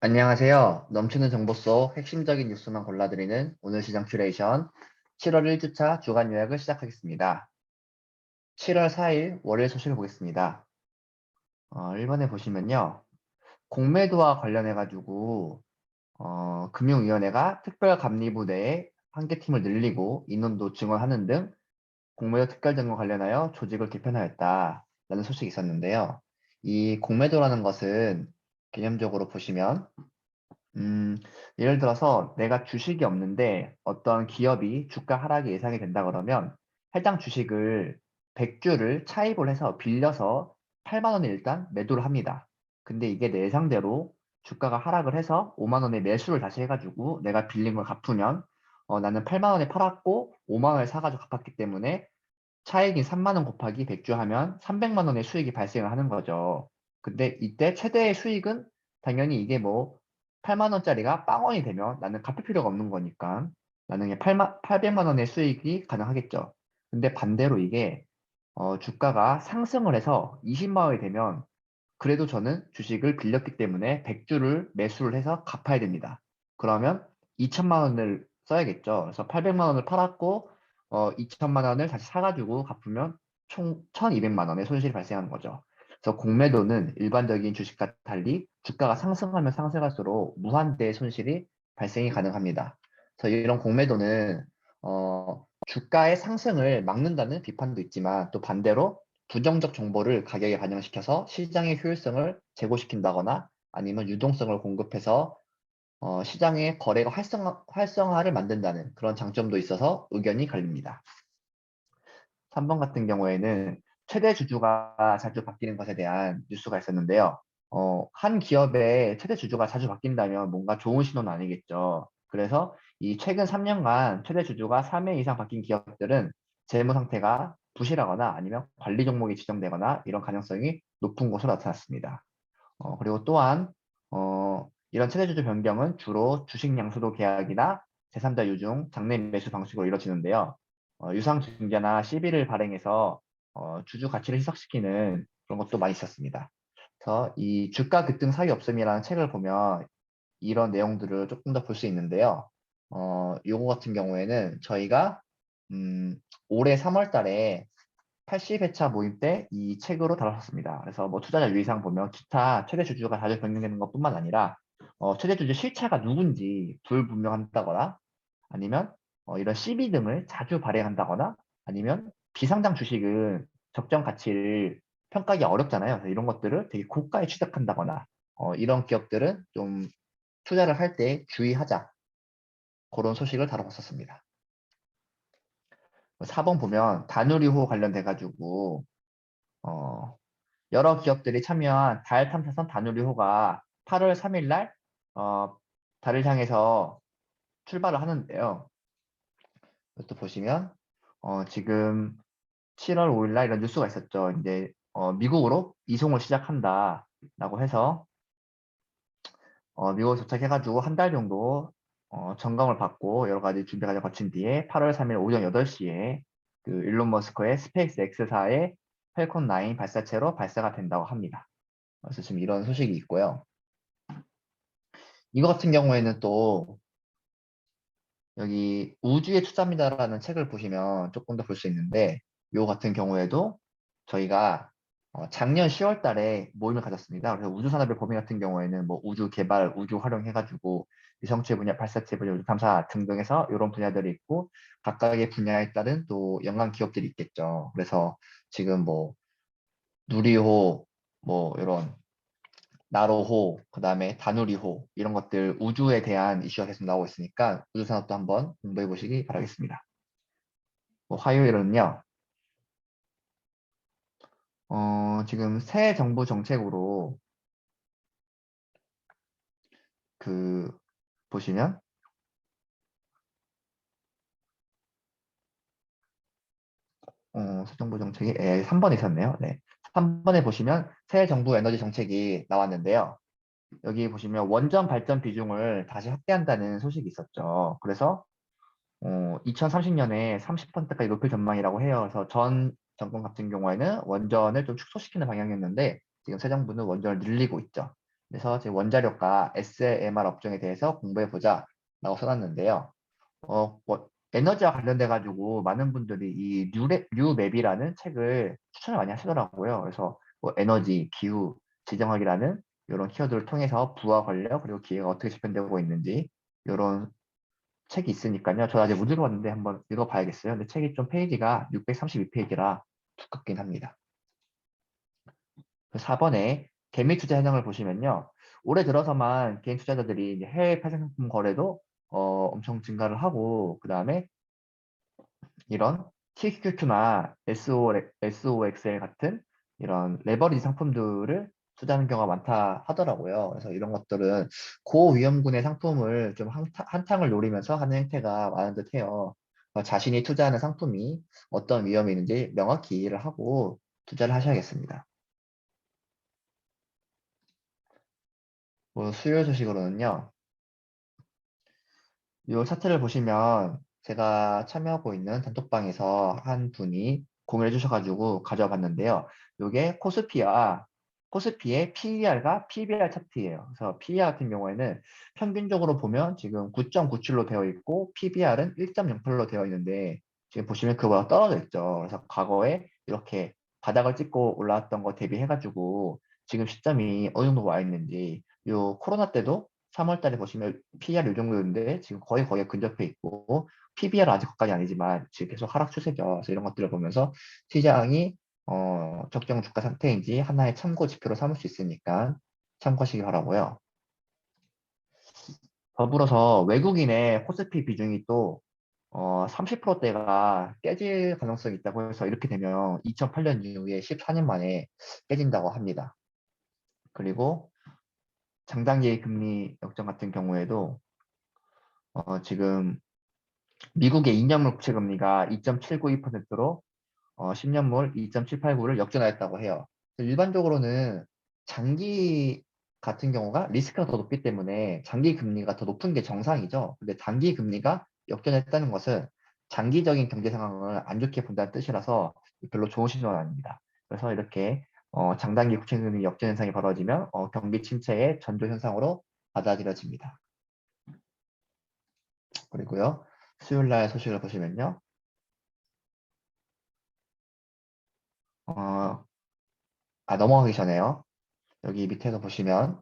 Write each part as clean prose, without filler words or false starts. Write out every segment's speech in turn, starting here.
안녕하세요. 넘치는 정보 속 핵심적인 뉴스만 골라드리는 오늘 시장 큐레이션 7월 1주차 주간 요약을 시작하겠습니다. 7월 4일 월요일 소식을 보겠습니다. 1번에 보시면요. 공매도와 관련해가지고 금융위원회가 특별감리부 내에 한계팀을 늘리고 인원도 증원하는 등 공매도 특별 등과 관련하여 조직을 개편하였다라는 소식이 있었는데요. 이 공매도라는 것은 개념적으로 보시면 음, 예를 들어서 내가 주식이 없는데 어떤 기업이 주가 하락이 예상이 된다 그러면 해당 주식을 100주를 차입을 해서 빌려서 8만 원에 일단 매도를 합니다. 근데 이게 내 예상대로 주가가 하락을 해서 5만 원에 매수를 다시 해가지고 내가 빌린 걸 갚으면 나는 8만 원에 팔았고 5만 원에 사가지고 갚았기 때문에 차익인 3만 원 곱하기 100주 하면 300만 원의 수익이 발생을 하는 거죠. 근데 이때 최대의 수익은 당연히 이게 뭐 8만 원짜리가 빵원이 되면 나는 갚을 필요가 없는 거니까 나는 800만 원의 수익이 가능하겠죠. 근데 반대로 이게 주가가 상승을 해서 20만 원이 되면 그래도 저는 주식을 빌렸기 때문에 100주를 매수를 해서 갚아야 됩니다. 그러면 2천만 원을 써야겠죠. 그래서 800만 원을 팔았고 2천만 원을 다시 사가지고 갚으면 총 1200만 원의 손실이 발생하는 거죠. 그래서 공매도는 일반적인 주식과 달리 주가가 상승하면 상승할수록 무한대의 손실이 발생이 가능합니다. 그래서 이런 공매도는 주가의 상승을 막는다는 비판도 있지만 또 반대로 부정적 정보를 가격에 반영시켜서 시장의 효율성을 제고시킨다거나 아니면 유동성을 공급해서 시장의 거래가 활성화를 만든다는 그런 장점도 있어서 의견이 갈립니다. 3번 같은 경우에는 최대 주주가 자주 바뀌는 것에 대한 뉴스가 있었는데요. 한 기업의 최대 주주가 자주 바뀐다면 뭔가 좋은 신호는 아니겠죠. 그래서 이 최근 3년간 최대 주주가 3회 이상 바뀐 기업들은 재무 상태가 부실하거나 아니면 관리 종목이 지정되거나 이런 가능성이 높은 것으로 나타났습니다. 그리고 또한 이런 최대 주주 변경은 주로 주식 양수도 계약이나 제3자 유증, 장내 매수 방식으로 이루어지는데요. 유상증자나 CB를 발행해서 주주 가치를 희석시키는 그런 것도 많이 있었습니다. 그래서 이 주가 급등 사유 없음이라는 책을 보면 이런 내용들을 조금 더 볼 수 있는데요. 요거 같은 경우에는 저희가 올해 3월 달에 80회차 모임 때 이 책으로 다뤘었습니다. 그래서 뭐 투자자 유의사항 보면 기타 최대 주주가 자주 변경되는 것뿐만 아니라 최대 주주 실체가 누군지 불분명하다거나 아니면 이런 CB 등을 자주 발행한다거나 아니면 비상장 주식은 적정 가치를 평가하기 어렵잖아요. 그래서 이런 것들을 되게 고가에 취득한다거나 이런 기업들은 좀 투자를 할 때 주의하자. 그런 소식을 다뤄봤었습니다. 4번 보면 다누리호 관련돼가지고 어, 여러 기업들이 참여한 달 탐사선 다누리호가 8월 3일 날 달을 향해서 출발을 하는데요. 이것도 보시면 지금 7월 5일 날 이런 뉴스가 있었죠. 이제 미국으로 이송을 시작한다라고 해서 미국에 도착해가지고 한 달 정도 점검을 받고 여러 가지 준비 과정 거친 뒤에 8월 3일 오전 8시에 그 일론 머스크의 스페이스 X사의 펠콘 9 발사체로 발사가 된다고 합니다. 그래서 지금 이런 소식이 있고요. 이거 같은 경우에는 또 여기 우주의 투자입니다라는 책을 보시면 조금 더 볼 수 있는데 요 같은 경우에도 저희가 작년 10월 달에 모임을 가졌습니다. 그래서 우주산업의 범위 같은 경우에는 뭐 우주 개발, 우주 활용해가지고 위성체 분야, 발사체 분야, 우주 탐사 등등 해서 이런 분야들이 있고 각각의 분야에 따른 또 연관 기업들이 있겠죠. 그래서 지금 뭐 누리호, 뭐 이런 나로호, 그 다음에 다누리호 이런 것들 우주에 대한 이슈가 계속 나오고 있으니까 우주산업도 한번 공부해 보시기 바라겠습니다. 뭐 화요일은요, 지금 새 정부 정책으로 그 보시면 새 정부 정책이 3번에 있었네요. 네. 3번에 보시면 새 정부 에너지 정책이 나왔는데요. 여기 보시면 원전 발전 비중을 다시 확대한다는 소식이 있었죠. 그래서 2030년에 30%까지 높일 전망이라고 해요. 그래서 전 정권 같은 경우에는 원전을 좀 축소시키는 방향이었는데 지금 새 정부는 원전을 늘리고 있죠. 그래서 지금 원자력과 SMR 업종에 대해서 공부해보자 라고 써놨는데요. 에너지와 관련돼 가지고 많은 분들이 이 뉴맵이라는 책을 추천을 많이 하시더라고요. 그래서 뭐 에너지, 기후, 지정학이라는 이런 키워드를 통해서 부와 권력 그리고 기회가 어떻게 집현되고 있는지 이런 책이 있으니까요. 저 아직 못 읽어봤는데 한번 읽어봐야겠어요. 근데 책이 좀 페이지가 632페이지라 두껍긴 합니다. 4번에 개미 투자 현황을 보시면요. 올해 들어서만 개인 투자자들이 이제 해외 파생 상품 거래도 엄청 증가를 하고 그 다음에 이런 TQQ나 SOXL 같은 이런 레버리지 상품들을 투자하는 경우가 많다 하더라고요. 그래서 이런 것들은 고위험군의 상품을 좀 한탕을 노리면서 하는 행태가 많은 듯해요. 자신이 투자하는 상품이 어떤 위험이 있는지 명확히 이해를 하고 투자를 하셔야겠습니다. 수요 소식으로는요. 이 차트를 보시면 제가 참여하고 있는 단톡방에서 한 분이 공유해 주셔가지고 가져와 봤는데요. 이게 코스피의 PER과 PBR 차트예요. 그래서 PER 같은 경우에는 평균적으로 보면 지금 9.97로 되어 있고 PBR은 1.08로 되어 있는데 지금 보시면 그거보다 떨어져 있죠. 그래서 과거에 이렇게 바닥을 찍고 올라왔던 거 대비해가지고 지금 시점이 어느 정도 와 있는지 요 코로나 때도 3월 달에 보시면 PR 이 정도였는데 지금 거의 근접해 있고 PBR 아직 거까지 아니지만 지금 계속 하락 추세죠. 그래서 이런 것들을 보면서 시장이 적정 주가 상태인지 하나의 참고 지표로 삼을 수 있으니까 참고하시기 바라고요. 더불어서 외국인의 코스피 비중이 또 30%대가 깨질 가능성이 있다고 해서 이렇게 되면 2008년 이후에 14년 만에 깨진다고 합니다. 그리고 장단기 금리 역전 같은 경우에도 지금 미국의 2년물 국채 금리가 2.792%로 10년물 2.789를 역전하였다고 해요. 일반적으로는 장기 같은 경우가 리스크가 더 높기 때문에 장기 금리가 더 높은 게 정상이죠. 근데 단기 금리가 역전했다는 것은 장기적인 경제 상황을 안 좋게 본다는 뜻이라서 별로 좋은 신호는 아닙니다. 그래서 이렇게 장단기 국채 금리 역전 현상이 벌어지면 경기 침체의 전조 현상으로 받아들여집니다. 그리고요. 수요일 날 소식을 보시면요. 어, 넘어가기 전에요. 여기 밑에서 보시면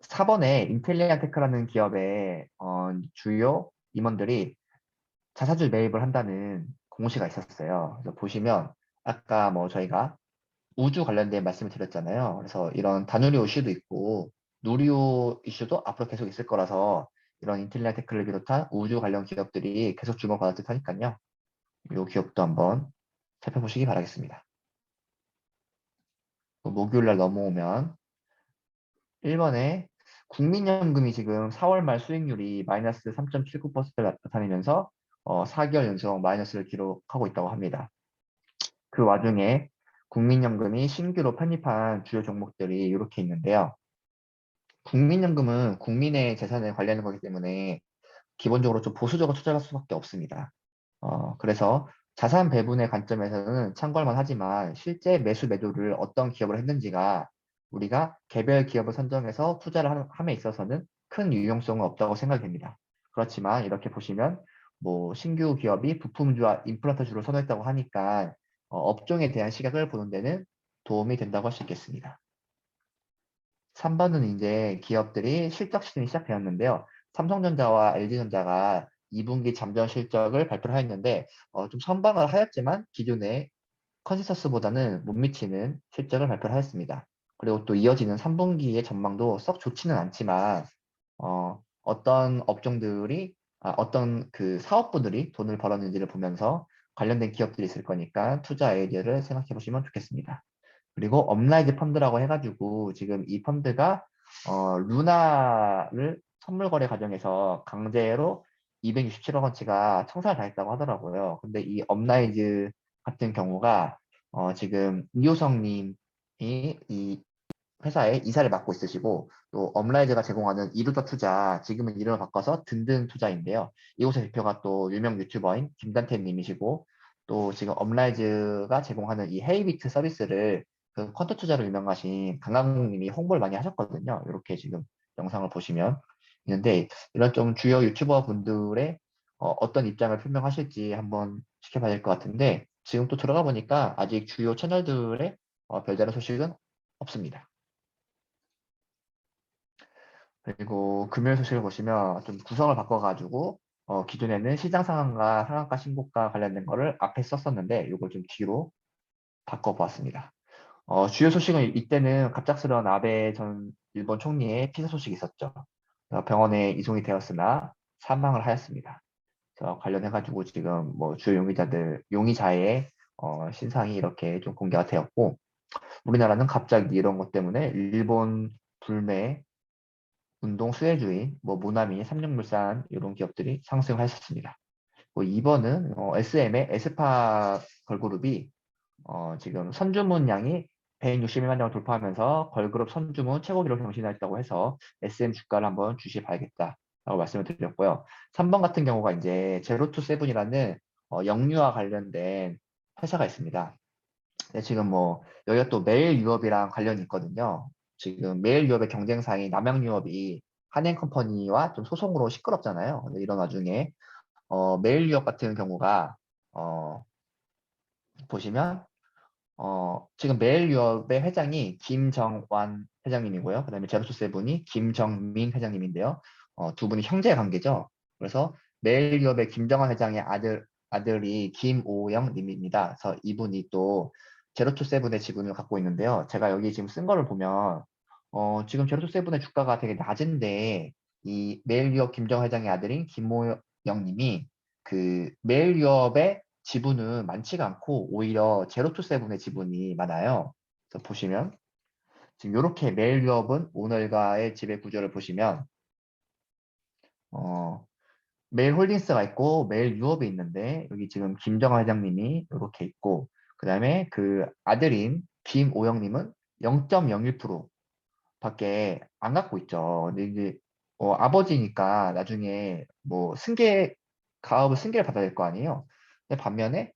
4번에 인텔리아 테크라는 기업의 주요 임원들이 자사주 매입을 한다는 공시가 있었어요. 그래서 보시면 아까 뭐 저희가 우주 관련된 말씀을 드렸잖아요. 그래서 이런 다누리호 이슈도 있고 누리호 이슈도 앞으로 계속 있을 거라서 이런 인텔리아 테크를 비롯한 우주 관련 기업들이 계속 주목받을 듯 하니까요. 이 기업도 한번 살펴보시기 바라겠습니다. 목요일 날 넘어오면 1번에 국민연금이 지금 4월 말 수익률이 마이너스 3.79%를 나타내면서 4개월 연속 마이너스를 기록하고 있다고 합니다. 그 와중에 국민연금이 신규로 편입한 주요 종목들이 이렇게 있는데요. 국민연금은 국민의 재산에 관련된 거기 때문에 기본적으로 좀 보수적으로 투자할 수밖에 없습니다. 그래서 자산 배분의 관점에서는 참고할 만하지만 실제 매수 매도를 어떤 기업을 했는지가 우리가 개별 기업을 선정해서 투자를 함에 있어서는 큰 유용성은 없다고 생각됩니다. 그렇지만 이렇게 보시면 뭐 신규 기업이 부품주와 임플란트주를 선호했다고 하니까 업종에 대한 시각을 보는 데는 도움이 된다고 할 수 있겠습니다. 3번은 이제 기업들이 실적 시즌이 시작되었는데요. 삼성전자와 LG전자가 2분기 잠정 실적을 발표를 하였는데 좀 선방을 하였지만 기존의 컨센서스보다는 못 미치는 실적을 발표를 하였습니다. 그리고 또 이어지는 3분기의 전망도 썩 좋지는 않지만 어떤 업종들이 어떤 그 사업부들이 돈을 벌었는지를 보면서 관련된 기업들이 있을 거니까 투자 아이디어를 생각해 보시면 좋겠습니다. 그리고 업라이즈 펀드라고 해가지고 지금 이 펀드가 루나를 선물 거래 과정에서 강제로 267억 원치가 청산을 당했다고 하더라고요. 근데 이 업라이즈 같은 경우가 지금 이호성 님이 이 회사의 이사를 맡고 있으시고 또 업라이즈가 제공하는 이루더 투자 지금은 이름을 바꿔서 든든 투자인데요. 이곳의 대표가 또 유명 유튜버인 김단태 님이시고 또 지금 업라이즈가 제공하는 이 헤이비트 서비스를 그 컨텐츠 투자로 유명하신 강강님이 홍보를 많이 하셨거든요. 이렇게 지금 영상을 보시면 있는데 이런 좀 주요 유튜버 분들의 어떤 입장을 표명하실지 한번 지켜봐야 될 것 같은데 지금 또 들어가 보니까 아직 주요 채널들의 별다른 소식은 없습니다. 그리고 금요일 소식을 보시면 좀 구성을 바꿔가지고 기존에는 시장 상한가, 상한가 신고가 관련된 거를 앞에 썼었는데 이걸 좀 뒤로 바꿔보았습니다. 주요 소식은 이때는 갑작스러운 아베 전 일본 총리의 피살 소식이 있었죠. 병원에 이송이 되었으나 사망을 하였습니다. 그래서 관련해가지고 지금 뭐 주요 용의자의 신상이 이렇게 좀 공개가 되었고 우리나라는 갑자기 이런 것 때문에 일본 불매 운동 수혜주인 뭐 모나미, 삼성물산 이런 기업들이 상승했었습니다. 뭐 이번은 SM의 에스파 걸그룹이 지금 선주문 양이 162만 장을 돌파하면서 걸그룹 선주문 최고 기록 경신했다고 해서 SM 주가를 한번 주시해 봐야겠다라고 말씀을 드렸고요. 3번 같은 경우가 이제 제로투세븐이라는 영유아 관련된 회사가 있습니다. 네, 지금 뭐 여기가 또 메일 유업이랑 관련이 있거든요. 지금 메일 유업의 경쟁사인 남양유업이 한행컴퍼니와 좀 소송으로 시끄럽잖아요. 근데 이런 와중에 메일 유업 같은 경우가 보시면 지금 메일 유업의 회장이 김정완 회장님이고요. 그다음에 제로투세븐이 김정민 회장님인데요. 두 분이 형제 관계죠. 그래서 메일 유업의 김정완 회장의 아들이 김오영 님입니다. 그래서 이분이 또 제로투세븐의 지분을 갖고 있는데요. 제가 여기 지금 쓴 거를 보면 지금 제로투세븐의 주가가 되게 낮은데 이 메일 유업 김정완 회장의 아들인 김오영 님이 그 메일 유업의 지분은 많지가 않고 오히려 제로투세븐의 지분이 많아요. 그래서 보시면 지금 이렇게 메일 유업은 오늘과의 지배 구조를 보시면 어, 메일 홀딩스가 있고 메일 유업이 있는데 여기 지금 김정아 회장님이 이렇게 있고 그 다음에 그 아들인 김오영님은 0.01% 밖에 안 갖고 있죠. 근데 이제 아버지니까 나중에 뭐 가업을 승계를 받아야 될 거 아니에요. 근데 반면에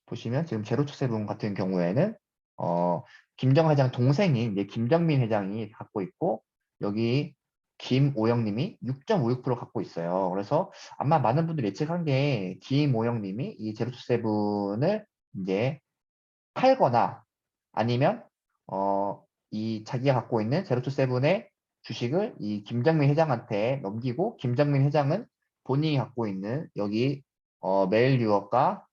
보시면 지금 제로투세븐 같은 경우에는 어, 김정 회장 동생인 이제 김정민 회장이 갖고 있고 여기 김오영님이 6.56% 갖고 있어요. 그래서 아마 많은 분들이 예측한 게 김오영님이 이 제로투세븐을 이제 팔거나 아니면 이 자기가 갖고 있는 제로투세븐의 주식을 이 김정민 회장한테 넘기고 김정민 회장은 본인이 갖고 있는 여기 메일 유업과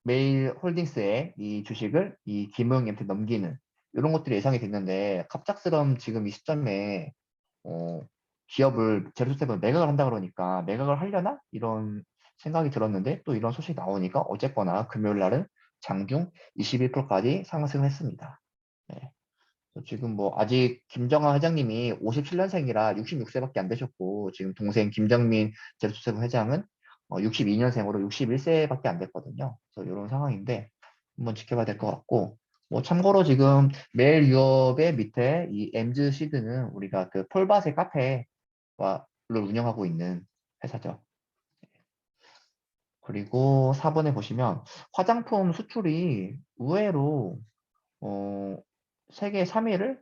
메일 홀딩스의 이 주식을 이 김우영님한테 넘기는 이런 것들이 예상이 됐는데 갑작스러운 지금 이 시점에 어, 기업을 제로스텝을 매각을 한다 그러니까 매각을 하려나? 이런 생각이 들었는데 또 이런 소식이 나오니까 어쨌거나 금요일 날은 장중 21%까지 상승했습니다. 네. 지금 뭐 아직 김정아 회장님이 57년생이라 66세밖에 안 되셨고 지금 동생 김정민 제로투세븐 회장은 62년생으로 61세밖에 안 됐거든요. 그래서 이런 상황인데 한번 지켜봐야 될 것 같고 뭐 참고로 지금 메일 유업의 밑에 이 엠즈 시드는 우리가 그 폴바세 카페를 운영하고 있는 회사죠. 그리고 4번에 보시면 화장품 수출이 의외로 어, 세계 3위를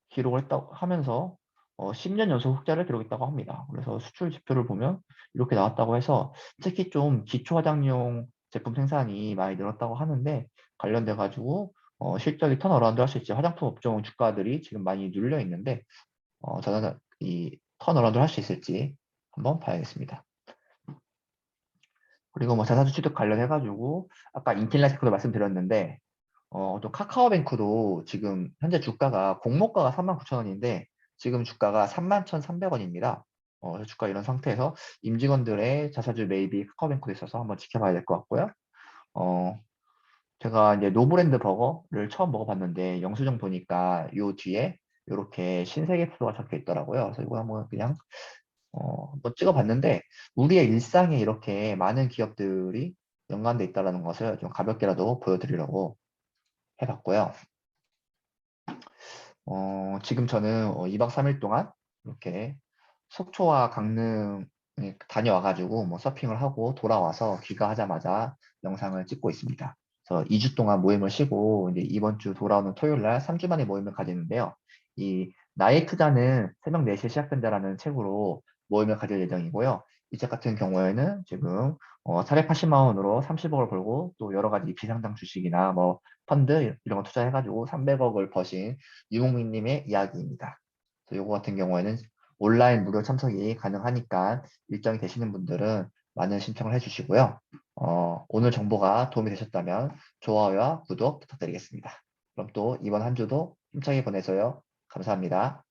기록을 했다고 하면서 10년 연속 흑자를 기록했다고 합니다. 그래서 수출 지표를 보면 이렇게 나왔다고 해서 특히 좀 기초 화장용 제품 생산이 많이 늘었다고 하는데 관련돼 가지고 실적이 턴어라운드 할 수 있지 화장품 업종 주가들이 지금 많이 눌려 있는데 저는 이 턴어라운드 할 수 있을지 한번 봐야겠습니다. 그리고 뭐 자사주 취득 관련해 가지고 아까 인텔라테크도 말씀드렸는데 또 카카오뱅크도 지금 현재 주가가 공모가가 39,000원인데 지금 주가가 31,300원입니다. 주가 이런 상태에서 임직원들의 자사주 매입이 카카오뱅크에 있어서 한번 지켜봐야 될 것 같고요. 어, 제가 이제 노브랜드 버거를 처음 먹어봤는데 영수증 보니까 요 뒤에 이렇게 신세계 프로가 적혀 있더라고요. 그래서 이거 한번 그냥 한번 찍어봤는데 우리의 일상에 이렇게 많은 기업들이 연관돼 있다는 것을 좀 가볍게라도 보여드리려고 해봤고요. 지금 저는 2박 3일 동안 이렇게 속초와 강릉 다녀와가지고 뭐 서핑을 하고 돌아와서 귀가하자마자 영상을 찍고 있습니다. 그래서 2주 동안 모임을 쉬고 이제 이번 주 돌아오는 토요일 날 3주 만에 모임을 가지는데요. 이 나의 투자는 새벽 4시에 시작된다라는 책으로 모임을 가질 예정이고요. 이 책 같은 경우에는 지금 480만 원으로 30억을 벌고 또 여러 가지 비상장 주식이나 뭐 펀드 이런 거 투자해가지고 300억을 버신 유목민님의 이야기입니다. 그래서 요거 같은 경우에는 온라인 무료 참석이 가능하니까 일정이 되시는 분들은 많은 신청을 해주시고요. 오늘 정보가 도움이 되셨다면 좋아요와 구독 부탁드리겠습니다. 그럼 또 이번 한 주도 힘차게 보내세요. 감사합니다.